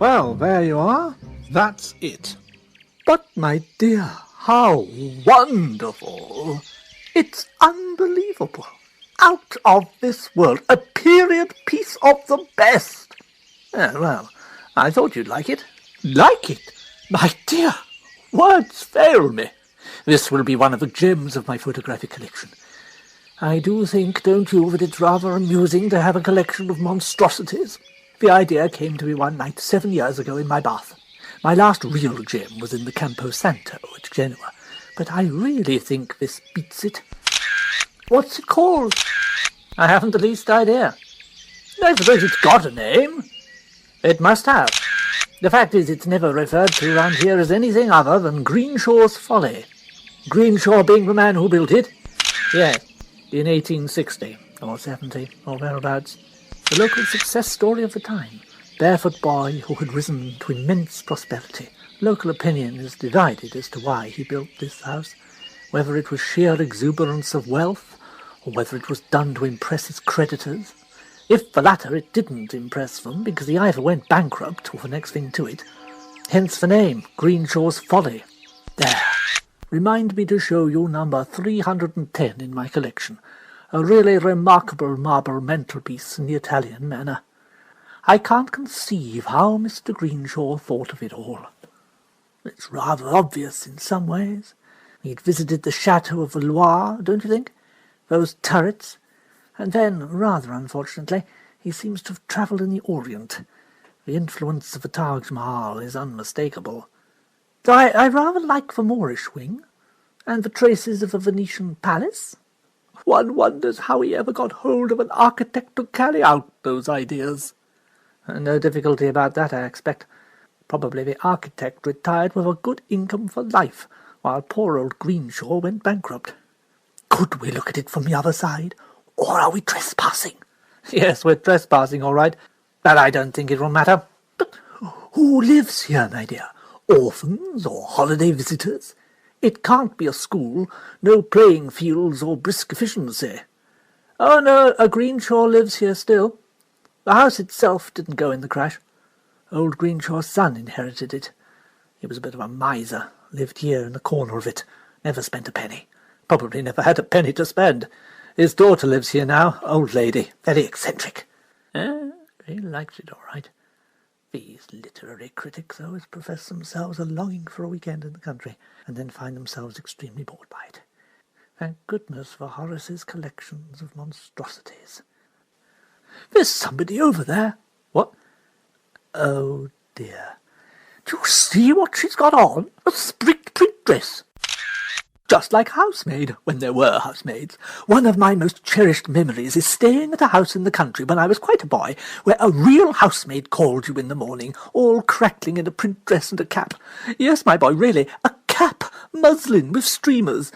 Well, there you are. That's it. But, my dear, how wonderful! It's unbelievable. Out of this world. A period piece of the best. Well, I thought you'd like it. Like it? My dear, words fail me. This will be one of the gems of my photographic collection. I do think, don't you, that it's rather amusing to have a collection of monstrosities? The idea came to me one night 7 years ago in my bath. My last real gem was in the Campo Santo at Genoa, but I really think this beats it. What's it called? I haven't the least idea. I suppose it's got a name. It must have. The fact is, it's never referred to around here as anything other than Greenshaw's Folly. Greenshaw being the man who built it? Yes, in 1860, or 70, or thereabouts. The local success story of the time. Barefoot boy who had risen to immense prosperity. Local opinion is divided as to why he built this house, whether it was sheer exuberance of wealth, or whether it was done to impress his creditors. If the latter, it didn't impress them, because he either went bankrupt or the next thing to it. Hence the name, Greenshaw's Folly. There. Remind me to show you number 310 in my collection. A really remarkable marble mantelpiece in the Italian manner. I can't conceive how Mr. Greenshaw thought of it all. It's rather obvious in some ways. He'd visited the chateau of the Loire, don't you think? Those turrets. And then, rather unfortunately, he seems to have travelled in the Orient. The influence of the Taj Mahal is unmistakable. I rather like the Moorish wing, and the traces of the Venetian palace. One wonders how he ever got hold of an architect to carry out those ideas. No difficulty about that, I expect. Probably the architect retired with a good income for life, while poor old Greenshaw went bankrupt. Could we look at it from the other side, or are we trespassing? Yes, we're trespassing, all right, but I don't think it will matter. But who lives here, my dear? Orphans or holiday visitors? It can't be a school, no playing fields or brisk efficiency. Oh, no, a Greenshaw lives here still. The house itself didn't go in the crash. Old Greenshaw's son inherited it. He was a bit of a miser, lived here in the corner of it, never spent a penny. Probably never had a penny to spend. His daughter lives here now, old lady, very eccentric. He likes it all right. These literary critics always profess themselves a longing for a weekend in the country, and then find themselves extremely bored by it. Thank goodness for Horace's collections of monstrosities. There's somebody over there. What? Oh, dear. Do you see what she's got on? A sprigged print dress. Just like a housemaid, when there were housemaids. One of my most cherished memories is staying at a house in the country when I was quite a boy, where a real housemaid called you in the morning, all crackling in a print dress and a cap. Yes, my boy, really, a cap, muslin, with streamers.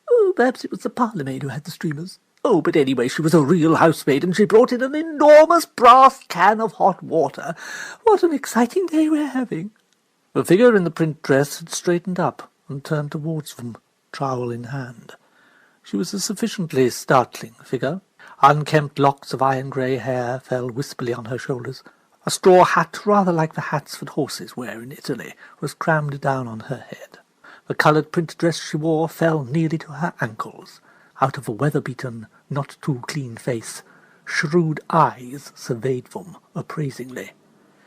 Oh, perhaps it was the parlour-maid who had the streamers. Oh, but anyway, she was a real housemaid, and she brought in an enormous brass can of hot water. What an exciting day we're having. The figure in the print dress had straightened up and turned towards them, trowel in hand. She was a sufficiently startling figure. Unkempt locks of iron-grey hair fell wispily on her shoulders. A straw hat, rather like the hats that horses wear in Italy, was crammed down on her head. The coloured print dress she wore fell nearly to her ankles. Out of a weather-beaten, not-too-clean face, shrewd eyes surveyed them appraisingly.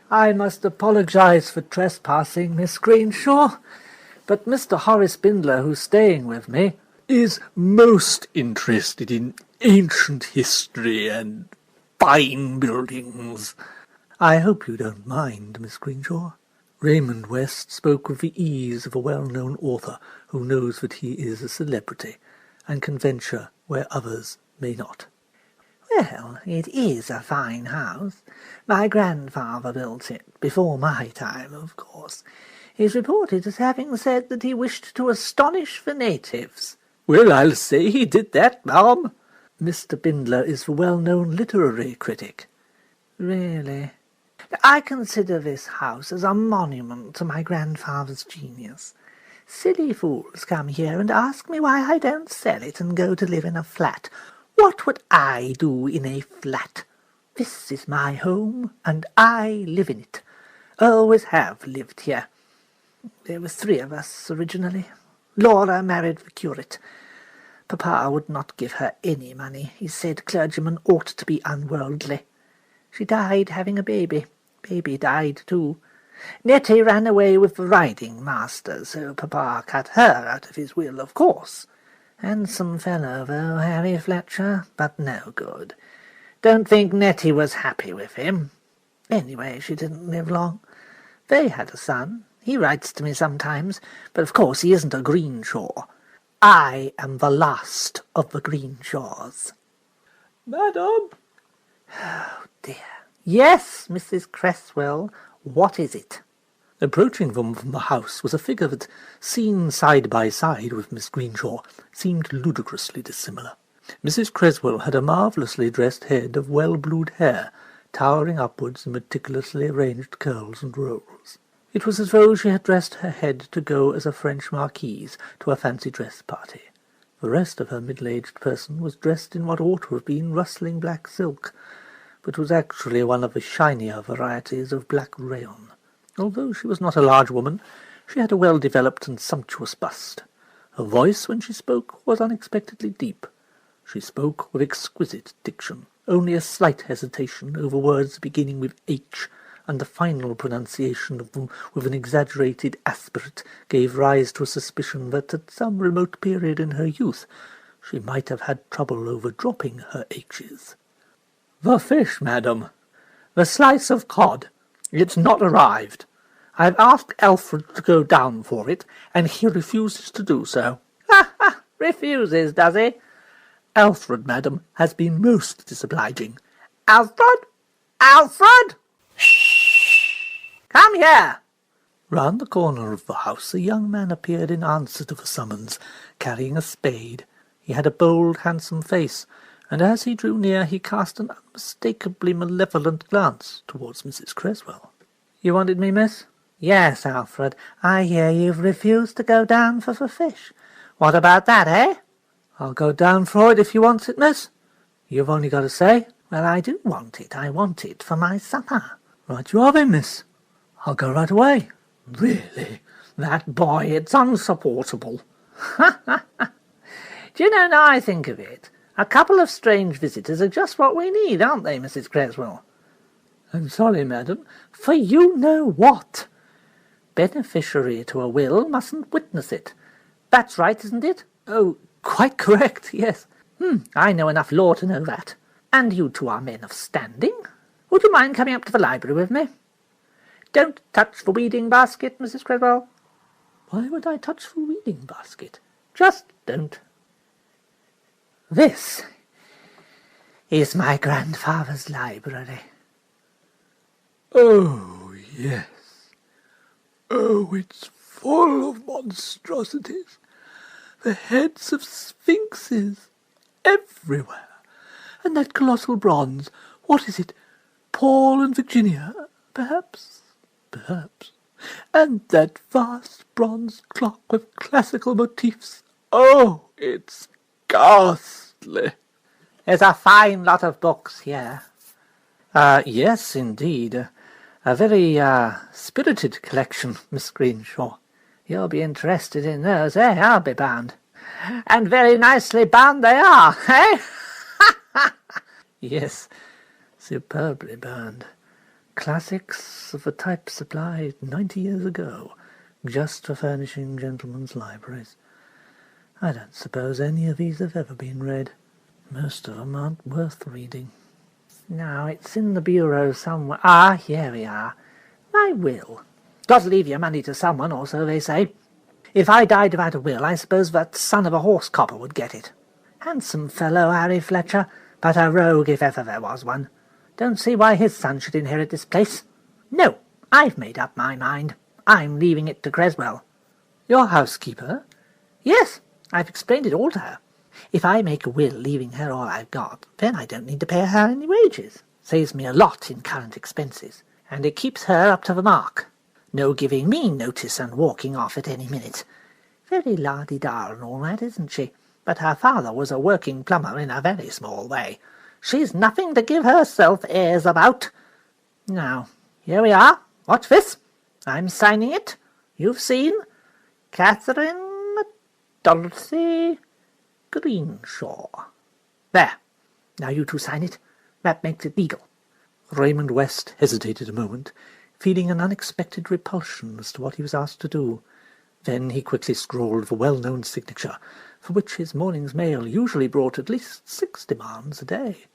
I must apologize for trespassing, Miss Greenshaw, but Mr. Horace Bindler, who's staying with me, is most interested in ancient history and fine buildings. I hope you don't mind, Miss Greenshaw. Raymond West spoke with the ease of a well-known author who knows that he is a celebrity, and can venture where others may not. Well, it is a fine house. My grandfather built it, before my time, of course. He's reported as having said that he wished to astonish the natives. Well, I'll say he did that, ma'am. Mr. Bindler is the well-known literary critic. Really? I consider this house as a monument to my grandfather's genius. Silly fools come here and ask me why I don't sell it and go to live in a flat. What would I do in a flat? This is my home, and I live in it. Always have lived here. There were 3 of us originally. Laura married the curate. Papa would not give her any money. He said clergymen ought to be unworldly. She died having a baby. Baby died too. Nettie ran away with the riding master, so Papa cut her out of his will, of course. Handsome fellow, though, Harry Fletcher, but no good. Don't think Nettie was happy with him. Anyway, she didn't live long. They had a son. He writes to me sometimes, but of course he isn't a Greenshaw. I am the last of the Greenshaws. Madam? Oh, dear. Yes, Mrs. Cresswell, what is it? Approaching them from the house was a figure that, seen side by side with Miss Greenshaw, seemed ludicrously dissimilar. Mrs. Cresswell had a marvellously dressed head of well-blued hair, towering upwards in meticulously arranged curls and rolls. It was as though she had dressed her head to go as a French marquise to a fancy dress party. The rest of her middle-aged person was dressed in what ought to have been rustling black silk, but was actually one of the shinier varieties of black rayon. Although she was not a large woman, she had a well-developed and sumptuous bust. Her voice, when she spoke, was unexpectedly deep. She spoke with exquisite diction, only a slight hesitation over words beginning with H, and the final pronunciation of them with an exaggerated aspirate gave rise to a suspicion that at some remote period in her youth she might have had trouble over dropping her H's. The fish, madam. The slice of cod. It's not arrived. I've asked Alfred to go down for it, and he refuses to do so. Ha, ha! Refuses, does he? Alfred, madam, has been most disobliging. Alfred? Alfred! Come here! Round the corner of the house a young man appeared in answer to the summons, carrying a spade. He had a bold, handsome face, and as he drew near he cast an unmistakably malevolent glance towards Mrs. Cresswell. You wanted me, miss? Yes, Alfred. I hear you've refused to go down for the fish. What about that, eh? I'll go down for it if you want it, miss. You've only got to say. Well, I do want it. I want it for my supper. Right you are then, miss. I'll go right away. Really, that boy, it's unsupportable. Ha, ha, ha. Do you know, now I think of it, a couple of strange visitors are just what we need, aren't they, Mrs. Cresswell? I'm sorry, madam, for you know what. Beneficiary to a will mustn't witness it. That's right, isn't it? Oh, quite correct, yes. I know enough law to know that. And you two are men of standing. Would you mind coming up to the library with me? Don't touch the weeding basket, Mrs. Cresswell. Why would I touch the weeding basket? Just don't. This is my grandfather's library. Oh, yes. Oh, it's full of monstrosities. The heads of sphinxes everywhere. And that colossal bronze, what is it? Paul and Virginia, perhaps? Perhaps. And that vast bronze clock with classical motifs. Oh, it's ghastly. There's a fine lot of books here. Yes, indeed. A very, spirited collection, Miss Greenshaw. You'll be interested in those, eh? I'll be bound. And very nicely bound they are, eh? Yes, superbly bound. Classics of the type supplied 90 years ago, just for furnishing gentlemen's libraries. I don't suppose any of these have ever been read. Most of them aren't worth reading. No, it's in the bureau somewhere. Ah, here we are. My will. Got to leave your money to someone, or so they say. If I died without a will, I suppose that son of a horse copper would get it. Handsome fellow, Harry Fletcher, but a rogue if ever there was one. Don't see why his son should inherit this place. No, I've made up my mind. I'm leaving it to Cresswell. Your housekeeper? Yes, I've explained it all to her. If I make a will leaving her all I've got, then I don't need to pay her any wages. Saves me a lot in current expenses, and it keeps her up to the mark. No giving me notice and walking off at any minute. Very la-di-da and all that, isn't she? But her father was a working plumber in a very small way. She's nothing to give herself airs about. Now, here we are. Watch this. I'm signing it. You've seen Catherine Dorothy Greenshaw. There. Now you two sign it. That makes it legal. Raymond West hesitated a moment, feeling an unexpected repulsion as to what he was asked to do. Then he quickly scrawled the well-known signature, for which his morning's mail usually brought at least 6 demands a day.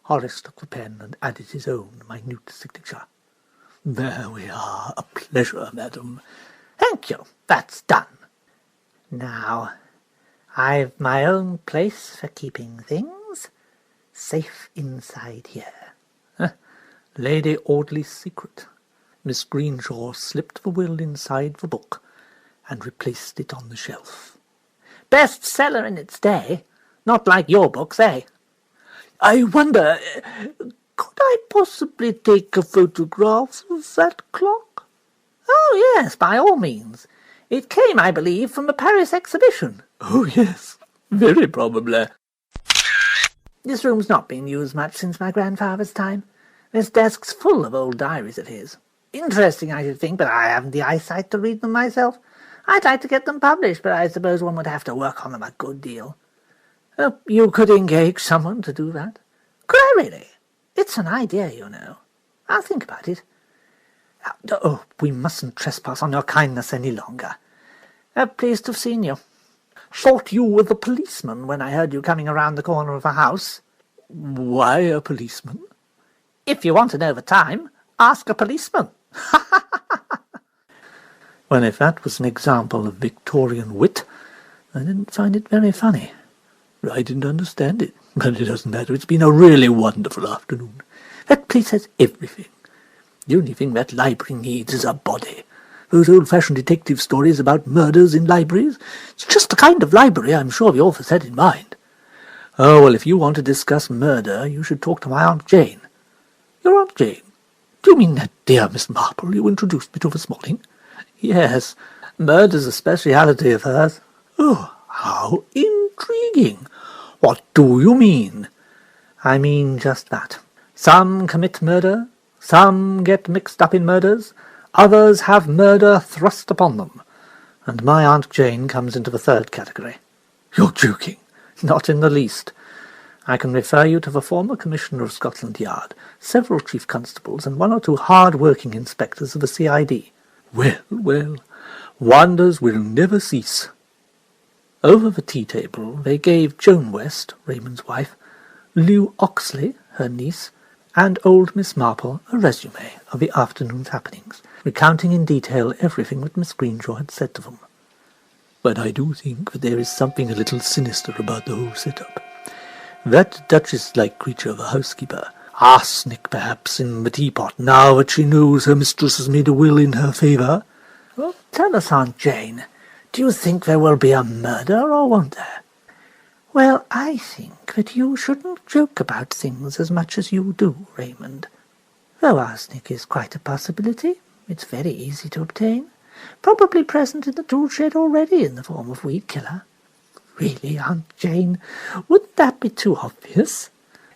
Horace took the pen and added his own minute signature. "There we are. A pleasure, madam." "Thank you. That's done. Now, I've my own place for keeping things. Safe inside here." Lady Audley's secret. Miss Greenshaw slipped the will inside the book and replaced it on the shelf. "Bestseller in its day. Not like your books, eh?" "I wonder, could I possibly take a photograph of that clock?" "Oh, yes, by all means. It came, I believe, from the Paris exhibition." "Oh, yes, very probably." "This room's not been used much since my grandfather's time. This desk's full of old diaries of his. Interesting, I should think, but I haven't the eyesight to read them myself. I'd like to get them published, but I suppose one would have to work on them a good deal." "You could engage someone to do that." "Could I really? It's an idea, you know. I'll think about it." "Oh, we mustn't trespass on your kindness any longer. Pleased to have seen you. Thought you were the policeman when I heard you coming around the corner of the house." "Why a policeman?" "If you want to know the time, ask a policeman." Well, if that was an example of Victorian wit, I didn't find it very funny. "I didn't understand it, but it doesn't matter. It's been a really wonderful afternoon." "That place has everything. The only thing that library needs is a body. Those old-fashioned detective stories about murders in libraries, it's just the kind of library I'm sure the authors had in mind." "Oh, well, if you want to discuss murder, you should talk to my Aunt Jane." "Your Aunt Jane? Do you mean that dear Miss Marple you introduced me to this morning?" "Yes, murder's a speciality of hers." "Oh, how intriguing! What do you mean?" "I mean just that. Some commit murder, some get mixed up in murders, others have murder thrust upon them, and my Aunt Jane comes into the third category." "You're joking." "Not in the least. I can refer you to the former Commissioner of Scotland Yard, several Chief Constables, and 1 or 2 hard-working inspectors of the CID. Well, wonders will never cease." Over the tea-table they gave Joan West, Raymond's wife, Lou Oxley, her niece, and old Miss Marple a resume of the afternoon's happenings, recounting in detail everything that Miss Greenshaw had said to them. "But I do think that there is something a little sinister about the whole set-up. That Duchess-like creature of a housekeeper, arsenic perhaps in the teapot, now that she knows her mistress has made a will in her favour." "Well, tell us, Aunt Jane, do you think there will be a murder, or won't there?" "Well, I think that you shouldn't joke about things as much as you do, Raymond. Though arsenic is quite a possibility, it's very easy to obtain. Probably present in the tool shed already in the form of weed killer." "Really, Aunt Jane, wouldn't that be too obvious?"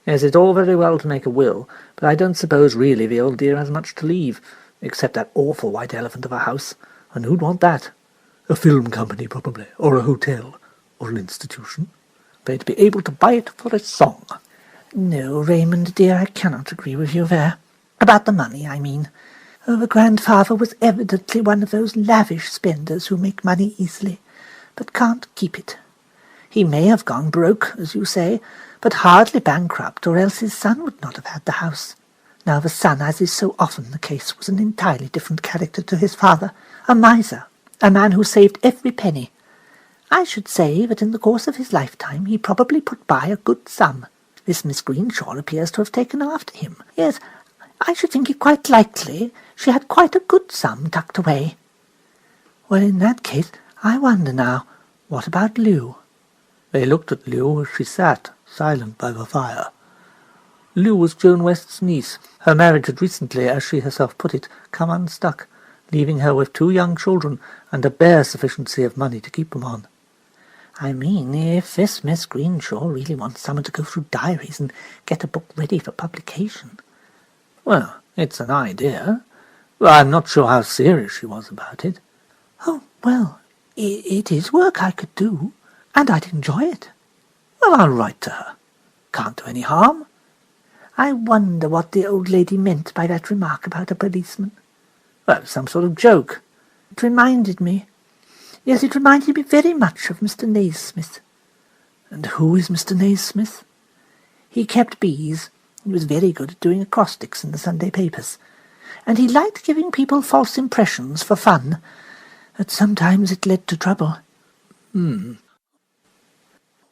"Yes, it's all very well to make a will, but I don't suppose really the old dear has much to leave, except that awful white elephant of a house, and who'd want that?" "A film company, probably, or a hotel, or an institution." "They'd be able to buy it for a song." "No, Raymond dear, I cannot agree with you there. About the money, I mean. The grandfather was evidently one of those lavish spenders who make money easily, but can't keep it. He may have gone broke, as you say, but hardly bankrupt, or else his son would not have had the house. Now the son, as is so often the case, was an entirely different character to his father, a miser, a man who saved every penny. I should say that in the course of his lifetime he probably put by a good sum. This Miss Greenshaw appears to have taken after him. Yes, I should think it quite likely she had quite a good sum tucked away." "Well, in that case, I wonder now, what about Lou?" They looked at Lou as she sat, silent by the fire. Lou was Joan West's niece. Her marriage had recently, as she herself put it, come unstuck, leaving her with 2 young children and a bare sufficiency of money to keep them on. "I mean, if this Miss Greenshaw really wants someone to go through diaries and get a book ready for publication." "Well, it's an idea. Well, I'm not sure how serious she was about it. Oh, well, it is work I could do, and I'd enjoy it. Well, I'll write to her. Can't do any harm. I wonder what the old lady meant by that remark about a policeman. Well, some sort of joke. It reminded me very much of Mr. Naismith. And who is Mr. Naismith? He kept bees. He was very good at doing acrostics in the Sunday papers. And he liked giving people false impressions for fun. But sometimes it led to trouble.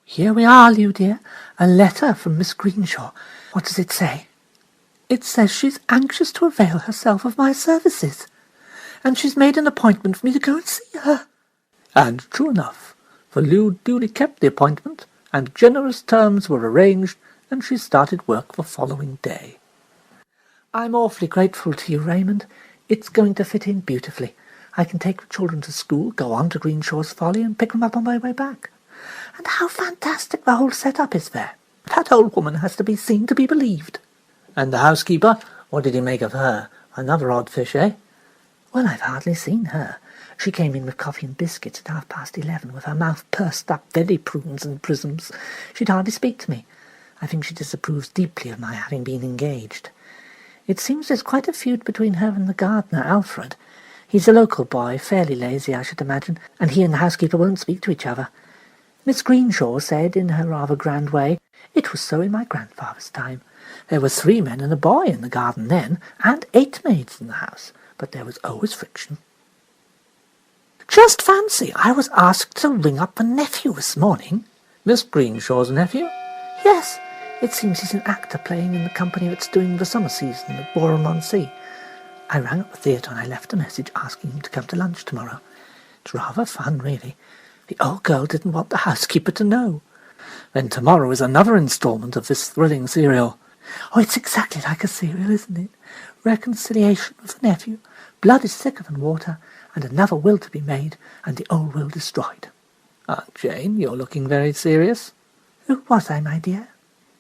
Here we are, Lou dear. A letter from Miss Greenshaw. What does it say? It says she's anxious to avail herself of my services. And she's made an appointment for me to go and see her. And true enough, for Lou duly kept the appointment, and generous terms were arranged, and she started work the following day. I'm awfully grateful to you, Raymond. It's going to fit in beautifully. I can take the children to school, go on to Greenshaw's Folly, and pick them up on my way back. And how fantastic the whole set-up is there. That old woman has to be seen to be believed. And the housekeeper, what did he make of her? Another odd fish, eh? Well, I've hardly seen her. She came in with coffee and biscuits at 11:30, with her mouth pursed up, very prunes and prisms. She'd hardly speak to me. I think she disapproves deeply of my having been engaged. It seems there's quite a feud between her and the gardener, Alfred. He's a local boy, fairly lazy, I should imagine, and he and the housekeeper won't speak to each other. Miss Greenshaw said, in her rather grand way, it was so in my grandfather's time. There were 3 men and a boy in the garden then, and 8 maids in the house, but there was always friction. Just fancy, I was asked to ring up a nephew this morning. Miss Greenshaw's nephew? Yes, it seems he's an actor playing in the company that's doing the summer season at Boreham-on-Sea. I rang up the theatre and I left a message asking him to come to lunch tomorrow. It's rather fun, really. The old girl didn't want the housekeeper to know. Then tomorrow is another instalment of this thrilling serial. Oh, it's exactly like a serial, isn't it? Reconciliation with the nephew. Blood is thicker than water, and another will to be made, and the old will destroyed. Aunt Jane, you're looking very serious. Who was I, my dear?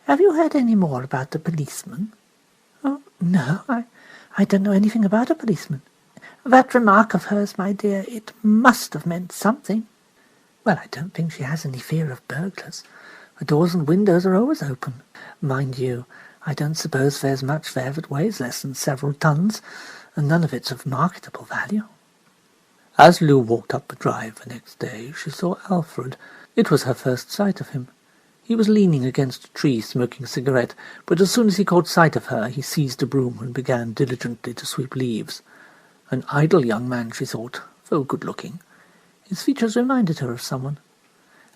Have you heard any more about the policeman? Oh, no, I don't know anything about a policeman. That remark of hers, my dear, it must have meant something. Well, I don't think she has any fear of burglars. The doors and windows are always open. Mind you, I don't suppose there's much there that weighs less than several tons, and none of it's of marketable value. As Lou walked up the drive the next day, she saw Alfred. It was her first sight of him. He was leaning against a tree smoking a cigarette, but as soon as he caught sight of her, he seized a broom and began diligently to sweep leaves. An idle young man, she thought, though good-looking. His features reminded her of someone.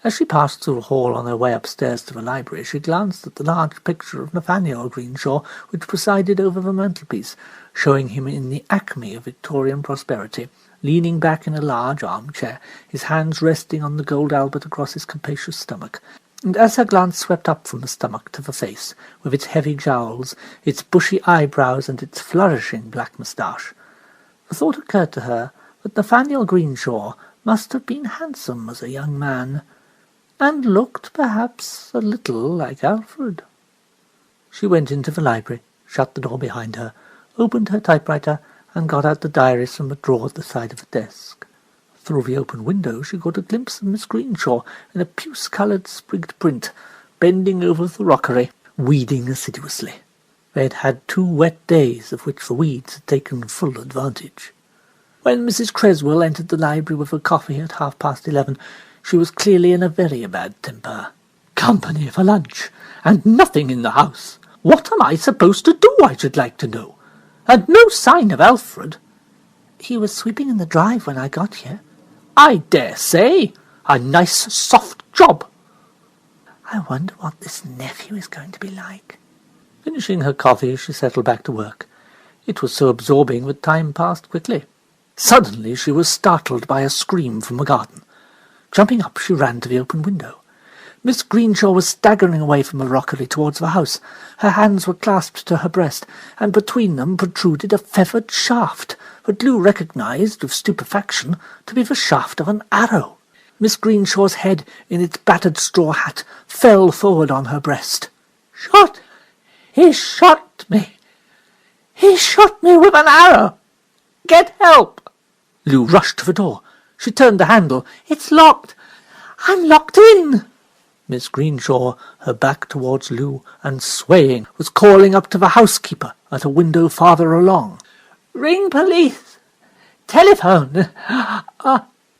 As she passed through the hall on her way upstairs to the library, she glanced at the large picture of Nathaniel Greenshaw, which presided over the mantelpiece, showing him in the acme of Victorian prosperity, leaning back in a large armchair, his hands resting on the gold albert across his capacious stomach. And as her glance swept up from the stomach to the face, with its heavy jowls, its bushy eyebrows, and its flourishing black moustache, the thought occurred to her that Nathaniel Greenshaw must have been handsome as a young man, and looked perhaps a little like Alfred. She went into the library, shut the door behind her, opened her typewriter, and got out the diaries from the drawer at the side of the desk. Through the open window she got a glimpse of Miss Greenshaw in a puce-coloured sprigged print, bending over the rockery, weeding assiduously. They had had 2 wet days, of which the weeds had taken full advantage. When Mrs. Creswell entered the library with her coffee at 11:30, she was clearly in a very bad temper. "Company for lunch, and nothing in the house. What am I supposed to do, I should like to know? And no sign of Alfred." "He was sweeping in the drive when I got here." "I dare say. A nice soft job." "I wonder what this nephew is going to be like." Finishing her coffee, she settled back to work. It was so absorbing that time passed quickly. Suddenly she was startled by a scream from the garden. Jumping up, she ran to the open window. Miss Greenshaw was staggering away from the rockery towards the house. Her hands were clasped to her breast, and between them protruded a feathered shaft that Lou recognized with stupefaction to be the shaft of an arrow. Miss Greenshaw's head, in its battered straw hat, fell forward on her breast. "Shot! He shot me! He shot me with an arrow!" Get help!" Lou rushed to the door. She turned the handle. "It's locked! I'm locked in!" Miss Greenshaw, her back towards Lou and swaying, was calling up to the housekeeper at a window farther along. "Ring police! Telephone!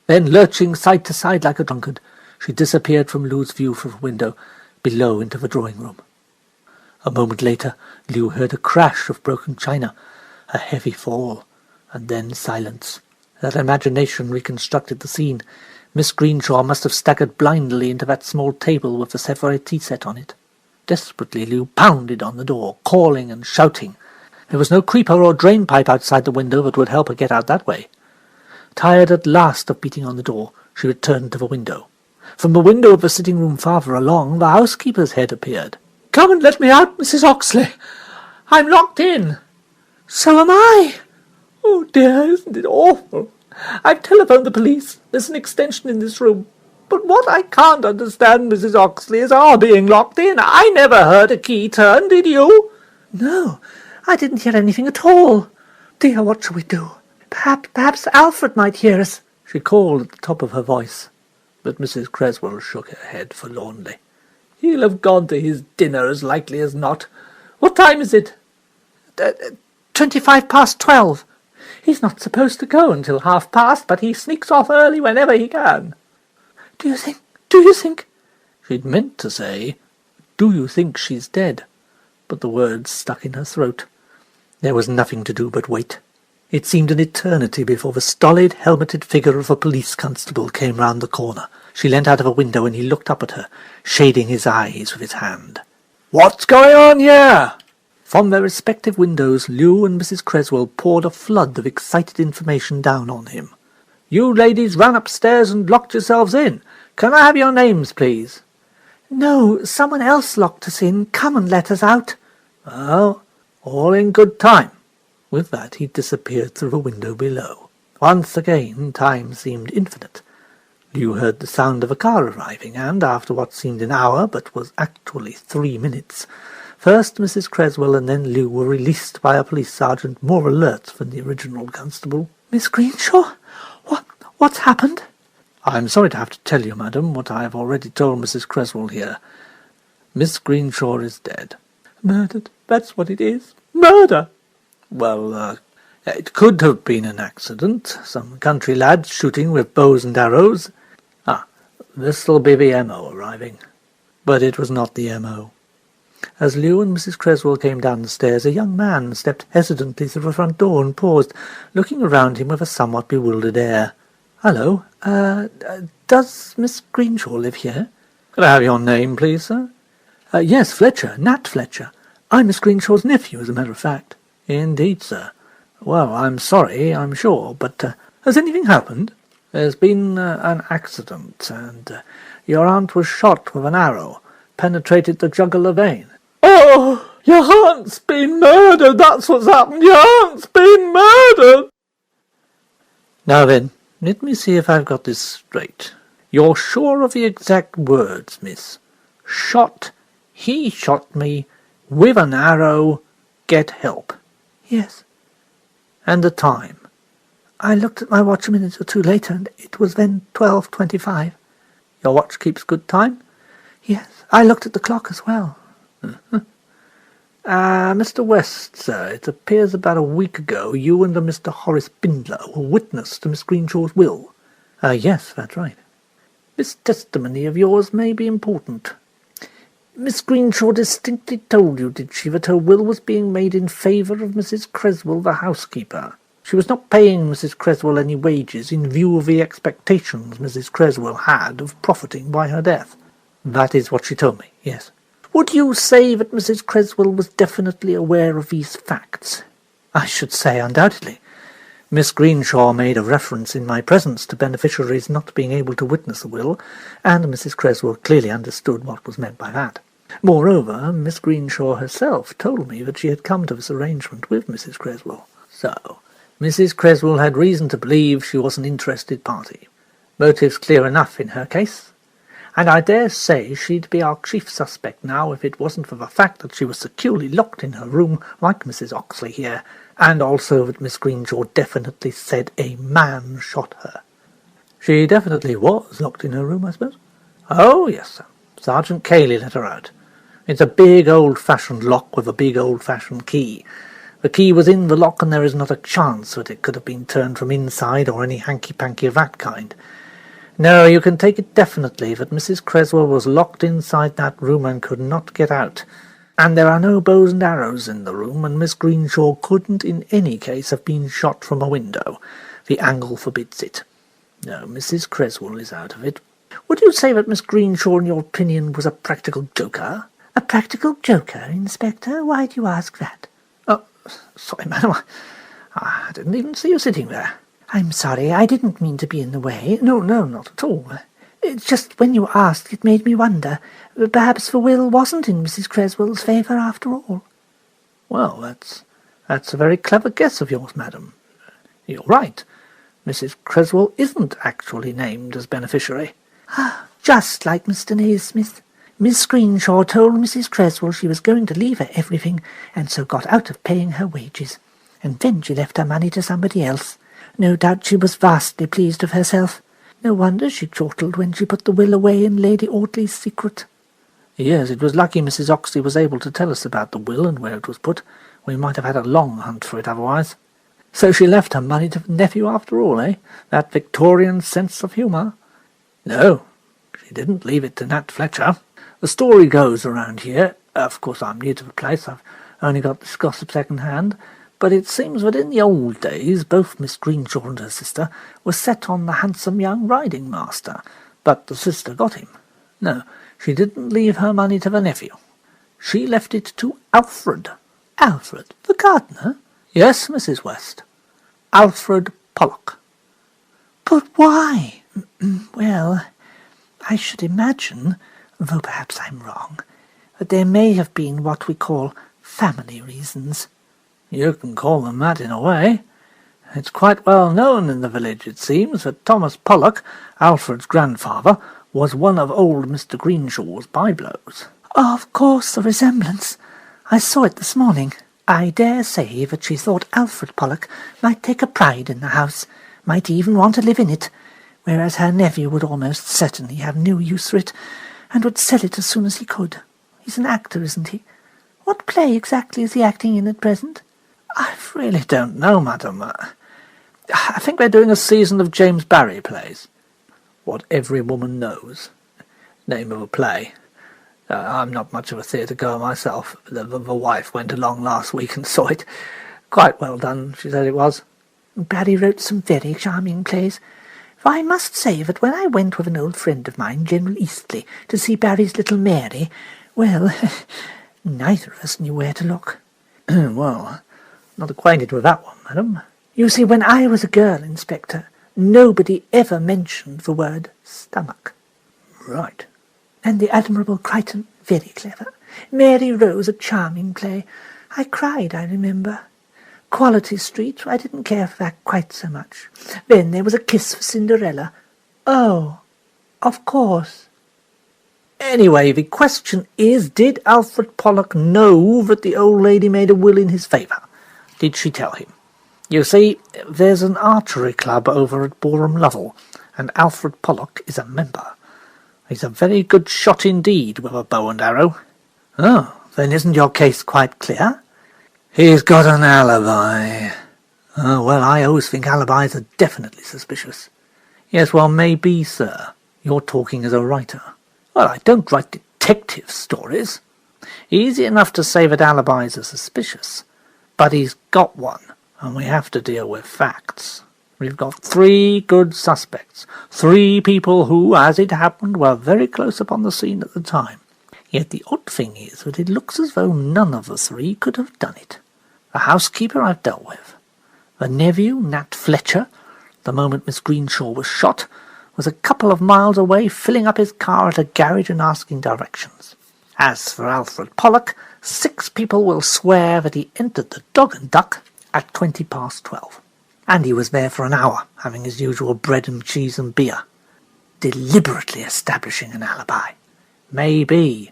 Then, lurching side to side like a drunkard, she disappeared from Lou's view from the window below into the drawing-room. A moment later, Lou heard a crash of broken china, a heavy fall, and then silence. Her imagination reconstructed the scene. Miss Greenshaw must have staggered blindly into that small table with the Sevres tea set on it. Desperately, Lou pounded on the door, calling and shouting. There was no creeper or drain-pipe outside the window that would help her get out that way. Tired at last of beating on the door, she returned to the window. From the window of the sitting-room farther along, the housekeeper's head appeared. "Come and let me out, Mrs. Oxley. I'm locked in." "So am I." "Oh dear, isn't it awful? I've telephoned the police. There's an extension in this room. But what I can't understand, Mrs. Oxley, is our being locked in. I never heard a key turn, did you?" "No, I didn't hear anything at all. Dear, what shall we do? Perhaps Alfred might hear us," she called at the top of her voice. But Mrs. Creswell shook her head forlornly. "He'll have gone to his dinner as likely as not. What time is it?" 12:25. "He's not supposed to go until past, but he sneaks off early whenever he can." Do you think? She'd meant to say, "Do you think she's dead?" but the words stuck in her throat. There was nothing to do but wait. It seemed an eternity before the stolid, helmeted figure of a police constable came round the corner. She leant out of a window and he looked up at her, shading his eyes with his hand. "What's going on here?" From their respective windows, Lou and Mrs. Creswell poured a flood of excited information down on him. "You ladies ran upstairs and locked yourselves in. Can I have your names, please?" "No, someone else locked us in. Come and let us out." "Well, all in good time." With that he disappeared through the window below. Once again time seemed infinite. Lou heard the sound of a car arriving, and after what seemed an hour, but was actually 3 minutes, first Mrs. Creswell and then Lou were released by a police sergeant more alert than the original constable. "Miss Greenshaw? What's happened?" "I'm sorry to have to tell you, madam, what I have already told Mrs. Creswell here. Miss Greenshaw is dead." "Murdered, that's what it is. Murder!" "Well, it could have been an accident. Some country lads shooting with bows and arrows. This'll be the M.O. arriving." But it was not the M.O. As Lou and Mrs. Creswell came down the stairs, a young man stepped hesitantly through the front door and paused, looking around him with a somewhat bewildered air. "Hello, does Miss Greenshaw live here?" "Could I have your name, please, sir?" "Yes, Fletcher, Nat Fletcher. I'm Miss Greenshaw's nephew, as a matter of fact." "Indeed, sir. Well, I'm sorry, I'm sure, but has anything happened?" "There's been an accident, and your aunt was shot with an arrow, penetrated the jugular vein." "Oh, your aunt's been murdered, that's what's happened. Your aunt's been murdered." "Now then, let me see if I've got this straight. You're sure of the exact words, miss? Shot, he shot me, with an arrow, get help." "Yes." "And the time?" "I looked at my watch a minute or two later, and it was then 12:25. "Your watch keeps good time?" "Yes, I looked at the clock as well." Mr. West, sir, it appears about a week ago you and a Mr. Horace Bindler were witness to Miss Greenshaw's will." "Yes, that's right." "This testimony of yours may be important. Miss Greenshaw distinctly told you, did she, that her will was being made in favour of Mrs. Creswell, the housekeeper? She was not paying Mrs. Creswell any wages in view of the expectations Mrs. Creswell had of profiting by her death?" "That is what she told me, yes." "Would you say that Mrs. Creswell was definitely aware of these facts?" "I should say undoubtedly. Miss Greenshaw made a reference in my presence to beneficiaries not being able to witness the will, and Mrs. Creswell clearly understood what was meant by that. Moreover, Miss Greenshaw herself told me that she had come to this arrangement with Mrs. Creswell. So, Mrs. Creswell had reason to believe she was an interested party. Motives clear enough in her case. and I dare say she'd be our chief suspect now if it wasn't for the fact that she was securely locked in her room like Mrs. Oxley here, and also that Miss Greenshaw definitely said a man shot her. She definitely was locked in her room, I suppose? Oh, yes, sir. Sergeant Cayley let her out. It's a big old-fashioned lock with a big old-fashioned key. The key was in the lock, and there is not a chance that it could have been turned from inside or any hanky-panky of that kind. No, you can take it definitely that Mrs. Creswell was locked inside that room and could not get out. And there are no bows and arrows in the room, and Miss Greenshaw couldn't in any case have been shot from a window. The angle forbids it. No, Mrs. Creswell is out of it. Would you say that Miss Greenshaw, in your opinion, was a practical joker? A practical joker, Inspector? Why do you ask that? Oh, sorry, madam. I didn't even see you sitting there. I'm sorry, I didn't mean to be in the way. No, not at all. It's just when you asked, it made me wonder. Perhaps the will wasn't in Mrs. Creswell's favour after all. Well, that's a very clever guess of yours, madam. You're right. Mrs. Creswell isn't actually named as beneficiary. Just like Mr. Naismith. Miss Greenshaw told Mrs. Creswell she was going to leave her everything, and so got out of paying her wages. And then she left her money to somebody else. No doubt she was vastly pleased with herself. No wonder she chortled when she put the will away in Lady Audley's secret. Yes, it was lucky Mrs. Oxley was able to tell us about the will and where it was put. We might have had a long hunt for it otherwise. So she left her money to the nephew after all, eh? That Victorian sense of humour. No, she didn't leave it to Nat Fletcher. The story goes around here, of course I'm new to the place, I've only got this gossip second-hand, but it seems that in the old days both Miss Greenshaw and her sister were set on the handsome young riding-master, but the sister got him. No, she didn't leave her money to the nephew. She left it to Alfred. Alfred, the gardener? Yes, Mrs. West. Alfred Pollock. But why? Well, I should imagine, though perhaps I'm wrong, that there may have been what we call family reasons. You can call them that in a way. It's quite well known in the village, it seems, that Thomas Pollock, Alfred's grandfather, was one of old Mr. Greenshaw's byblows. Oh, of course, the resemblance. I saw it this morning. I dare say that she thought Alfred Pollock might take a pride in the house, might even want to live in it, whereas her nephew would almost certainly have no use for it, and would sell it as soon as he could. He's an actor, isn't he? What play exactly is he acting in at present? I really don't know, madam. I think they're doing a season of James Barrie plays. What Every Woman Knows. Name of a play. I'm not much of a theatre-goer myself. The wife went along last week and saw it. Quite well done, she said it was. Barrie wrote some very charming plays. For I must say that when I went with an old friend of mine, General Eastley, to see Barry's little Mary, well, neither of us knew where to look. Well, not acquainted with that one, madam. You see, when I was a girl, Inspector, nobody ever mentioned the word stomach. Right. And the Admirable Crichton, very clever. Mary Rose, a charming play. I cried, I remember. Quality Street, I didn't care for that quite so much. Then there was A Kiss for Cinderella. Oh, of course. Anyway, the question is, did Alfred Pollock know that the old lady made a will in his favour? Did she tell him? You see, there's an archery club over at Boreham Lovell, and Alfred Pollock is a member. He's a very good shot indeed with a bow and arrow. Oh, then isn't your case quite clear? He's got an alibi. Oh, well, I always think alibis are definitely suspicious. Yes, well, maybe, sir. You're talking as a writer. Well, I don't write detective stories. Easy enough to say that alibis are suspicious. But he's got one, and we have to deal with facts. We've got 3 good suspects, 3 people who, as it happened, were very close upon the scene at the time. Yet the odd thing is that it looks as though none of the 3 could have done it. The housekeeper I've dealt with. The nephew, Nat Fletcher, the moment Miss Greenshaw was shot, was a couple of miles away filling up his car at a garage and asking directions. As for Alfred Pollock, 6 people will swear that he entered the Dog and Duck at 12:20. And he was there for an hour, having his usual bread and cheese and beer. deliberately establishing an alibi. Maybe.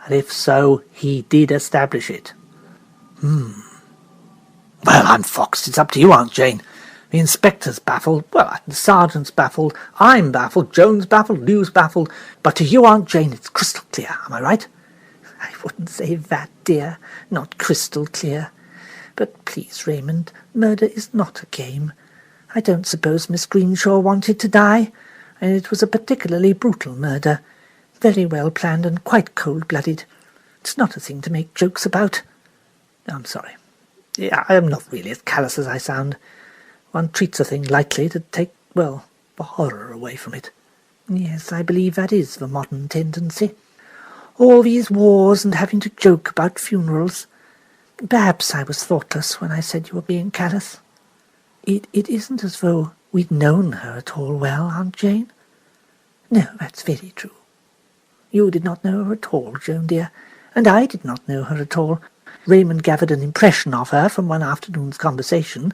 And if so, he did establish it. Well, I'm foxed. It's up to you, Aunt Jane. The inspector's baffled, well, the sergeant's baffled, I'm baffled, Joan's baffled, Lew's baffled, but to you, Aunt Jane, it's crystal clear, am I right? I wouldn't say that, dear, not crystal clear. But please, Raymond, murder is not a game. I don't suppose Miss Greenshaw wanted to die, and it was a particularly brutal murder, very well planned and quite cold-blooded. It's not a thing to make jokes about. I'm sorry. Yeah, I am not really as callous as I sound. One treats a thing lightly to take, well, the horror away from it. Yes, I believe that is the modern tendency. All these wars and having to joke about funerals. Perhaps I was thoughtless when I said you were being callous. It isn't as though we'd known her at all well, Aunt Jane. No, that's very true. You did not know her at all, Joan dear, and I did not know her at all. Raymond gathered an impression of her from one afternoon's conversation,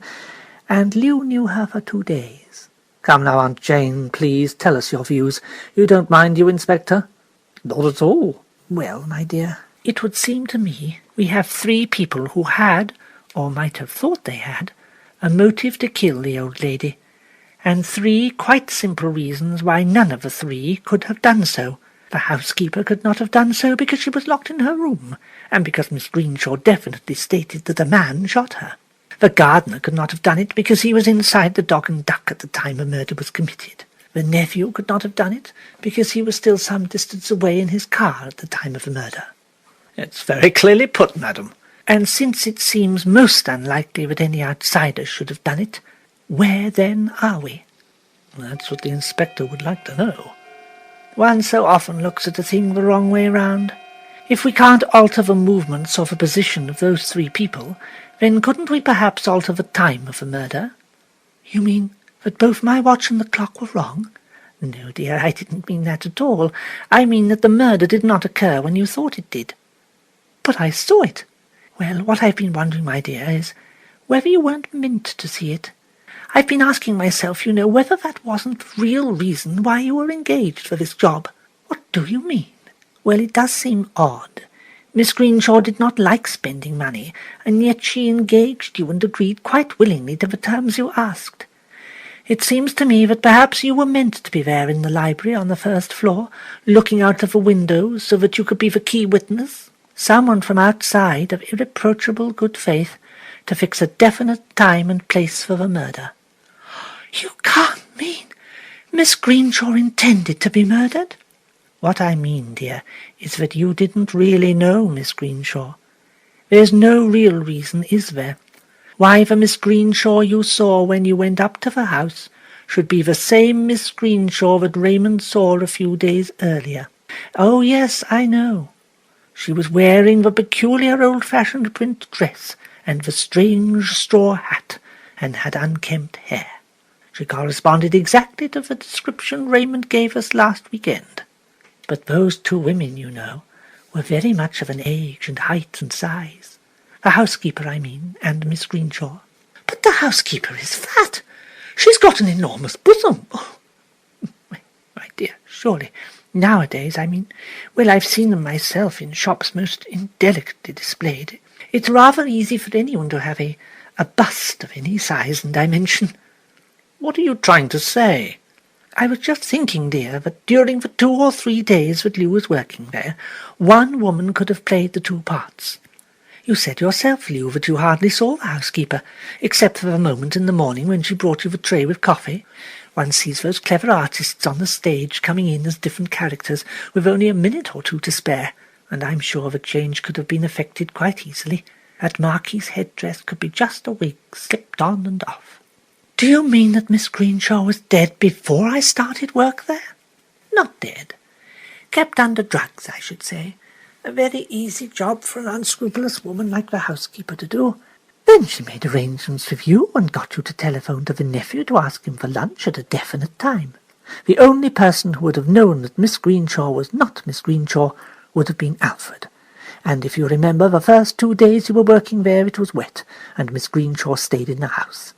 and Lew knew her for 2 days. Come now, Aunt Jane, please tell us your views. You don't mind, you, Inspector? Not at all. Well, my dear, it would seem to me we have 3 people who had, or might have thought they had, a motive to kill the old lady, and 3 quite simple reasons why none of the 3 could have done so. The housekeeper could not have done so because she was locked in her room, and because Miss Greenshaw definitely stated that a man shot her. The gardener could not have done it because he was inside the Dog and Duck at the time the murder was committed. The nephew could not have done it because he was still some distance away in his car at the time of the murder. It's very clearly put, madam. And since it seems most unlikely that any outsider should have done it, where then are we? That's what the inspector would like to know. One so often looks at a thing the wrong way round. If we can't alter the movements or the position of those 3 people, then couldn't we perhaps alter the time of the murder? You mean that both my watch and the clock were wrong? No, dear, I didn't mean that at all. I mean that the murder did not occur when you thought it did. But I saw it. Well, what I've been wondering, my dear, is whether you weren't meant to see it. I've been asking myself, you know, whether that wasn't the real reason why you were engaged for this job. What do you mean? Well, it does seem odd. Miss Greenshaw did not like spending money, and yet she engaged you and agreed quite willingly to the terms you asked. It seems to me that perhaps you were meant to be there in the library on the 1st floor, looking out of the windows so that you could be the key witness, someone from outside of irreproachable good faith, to fix a definite time and place for the murder. You can't mean Miss Greenshaw intended to be murdered? What I mean, dear, is that you didn't really know Miss Greenshaw. There's no real reason, is there, why the Miss Greenshaw you saw when you went up to the house should be the same Miss Greenshaw that Raymond saw a few days earlier. Oh, yes, I know. She was wearing the peculiar old-fashioned print dress and the strange straw hat, and had unkempt hair. She corresponded exactly to the description Raymond gave us last weekend. But those 2 women, you know, were very much of an age and height and size. The housekeeper, I mean, and Miss Greenshaw. But the housekeeper is fat. She's got an enormous bosom. Oh, my dear, surely. Nowadays, I mean, well, I've seen them myself in shops most indelicately displayed. It's rather easy for anyone to have a bust of any size and dimension. What are you trying to say? I was just thinking, dear, that during the 2 or 3 days that Lew was working there, one woman could have played the 2 parts. You said yourself, Lew, that you hardly saw the housekeeper, except for the moment in the morning when she brought you the tray with coffee. One sees those clever artists on the stage coming in as different characters with only a minute or 2 to spare, and I'm sure the change could have been effected quite easily. That Marquis's headdress could be just a wig slipped on and off. Do you mean that Miss Greenshaw was dead before I started work there? Not dead. Kept under drugs, I should say. A very easy job for an unscrupulous woman like the housekeeper to do. Then she made arrangements with you and got you to telephone to the nephew to ask him for lunch at a definite time. The only person who would have known that Miss Greenshaw was not Miss Greenshaw would have been Alfred. And if you remember, the first 2 days you were working there it was wet, and Miss Greenshaw stayed in the house.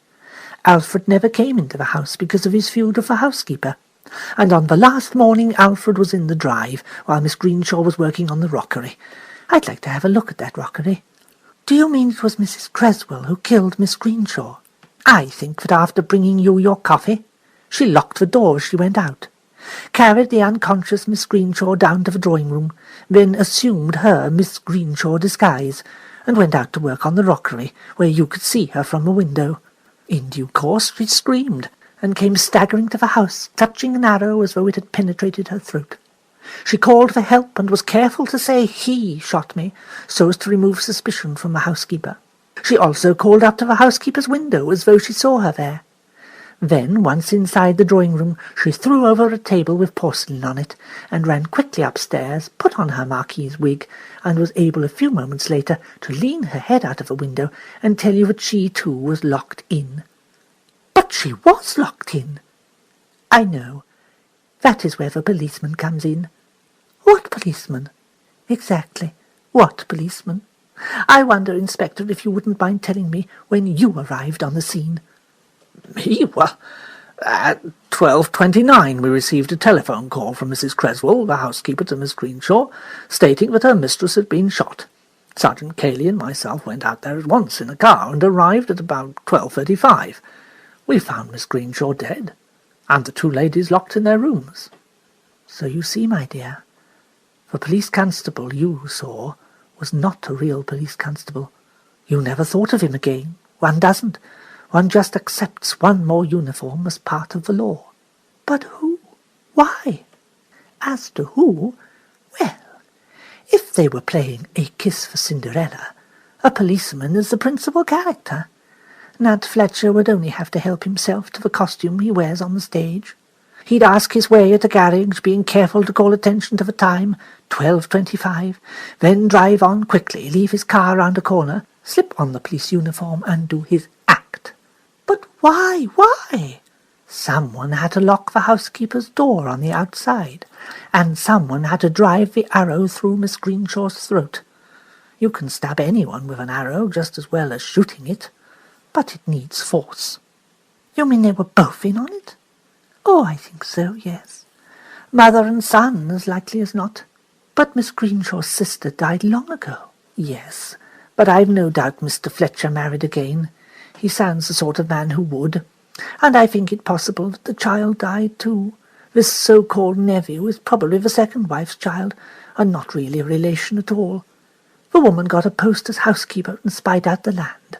Alfred never came into the house because of his feud with the housekeeper. And on the last morning Alfred was in the drive, while Miss Greenshaw was working on the rockery. I'd like to have a look at that rockery. Do you mean it was Mrs. Creswell who killed Miss Greenshaw? I think that after bringing you your coffee, she locked the door as she went out, carried the unconscious Miss Greenshaw down to the drawing-room, then assumed her Miss Greenshaw disguise, and went out to work on the rockery, where you could see her from a window. In due course she screamed, and came staggering to the house, clutching an arrow as though it had penetrated her throat. She called for help, and was careful to say he shot me, so as to remove suspicion from the housekeeper. She also called up to the housekeeper's window, as though she saw her there. Then, once inside the drawing-room, she threw over a table with porcelain on it, and ran quickly upstairs, put on her marquise wig, and was able a few moments later to lean her head out of the window and tell you that she too was locked in. But she was locked in. I know. That is where the policeman comes in. What policeman? Exactly. What policeman? I wonder, Inspector, if you wouldn't mind telling me when you arrived on the scene. Me? Well, at 12:29 we received a telephone call from Mrs. Creswell, the housekeeper to Miss Greenshaw, stating that her mistress had been shot. Sergeant Cayley and myself went out there at once in a car and arrived at about 12:35. We found Miss Greenshaw dead, and the two ladies locked in their rooms. So you see, my dear, the police constable you saw was not a real police constable. You never thought of him again. One doesn't. One just accepts one more uniform as part of the law. But who? Why? As to who, well, if they were playing A Kiss for Cinderella, a policeman is the principal character. Nat Fletcher would only have to help himself to the costume he wears on the stage. He'd ask his way at a garage, being careful to call attention to the time, 12:25, then drive on quickly, leave his car round a corner, slip on the police uniform and do his act. But why? Why? Someone had to lock the housekeeper's door on the outside, and someone had to drive the arrow through Miss Greenshaw's throat. You can stab anyone with an arrow just as well as shooting it, but it needs force. You mean they were both in on it? Oh, I think so, yes. Mother and son, as likely as not. But Miss Greenshaw's sister died long ago. Yes, but I've no doubt Mr. Fletcher married again. He sounds the sort of man who would. And I think it possible that the child died too. This so-called nephew is probably the second wife's child, and not really a relation at all. The woman got a post as housekeeper and spied out the land.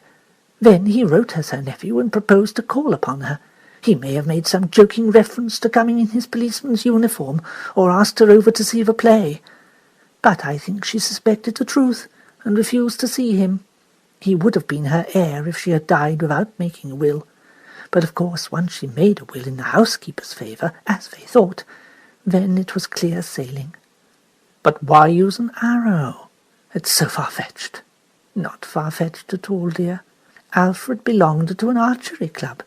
Then he wrote as her nephew and proposed to call upon her. He may have made some joking reference to coming in his policeman's uniform, or asked her over to see the play. But I think she suspected the truth, and refused to see him. He would have been her heir if she had died without making a will. But of course, once she made a will in the housekeeper's favour, as they thought, then it was clear sailing. But why use an arrow? It's so far-fetched. Not far-fetched at all, dear. Alfred belonged to an archery club.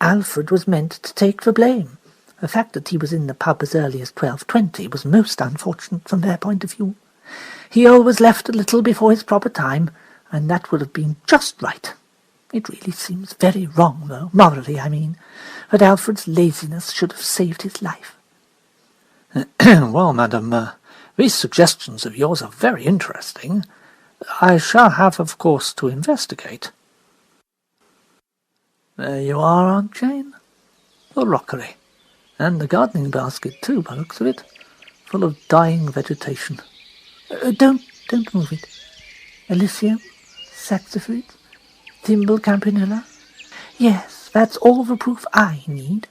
Alfred was meant to take the blame. The fact that he was in the pub as early as 12:20 was most unfortunate from their point of view. He always left a little before his proper time, and that would have been just right. It really seems very wrong, though, morally, I mean, that Alfred's laziness should have saved his life. Well, madam, these suggestions of yours are very interesting. I shall have, of course, to investigate. There you are, Aunt Jane. The rockery. And the gardening basket, too, by the looks of it, full of dying vegetation. Don't move it. Elysium, saxifrage, thimble campanula. Yes, that's all the proof I need.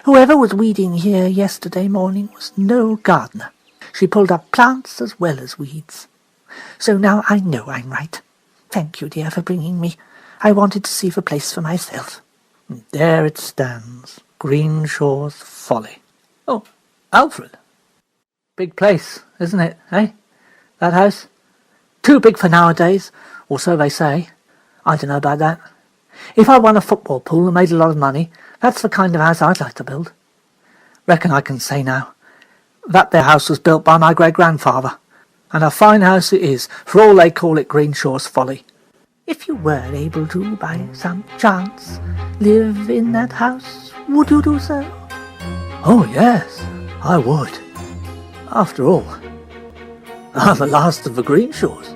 Whoever was weeding here yesterday morning was no gardener. She pulled up plants as well as weeds. So now I know I'm right. Thank you, dear, for bringing me. I wanted to see the place for myself. And there it stands, Greenshaw's Folly. Oh, Alfred. Big place, isn't it, eh? That house? Too big for nowadays, or so they say. I don't know about that. If I won a football pool and made a lot of money, that's the kind of house I'd like to build. Reckon I can say now, that there house was built by my great-grandfather, and a fine house it is, for all they call it Greenshaw's Folly. If you were able to, by some chance, live in that house, would you do so? Oh, yes, I would. After all, I'm the last of the Greenshaws.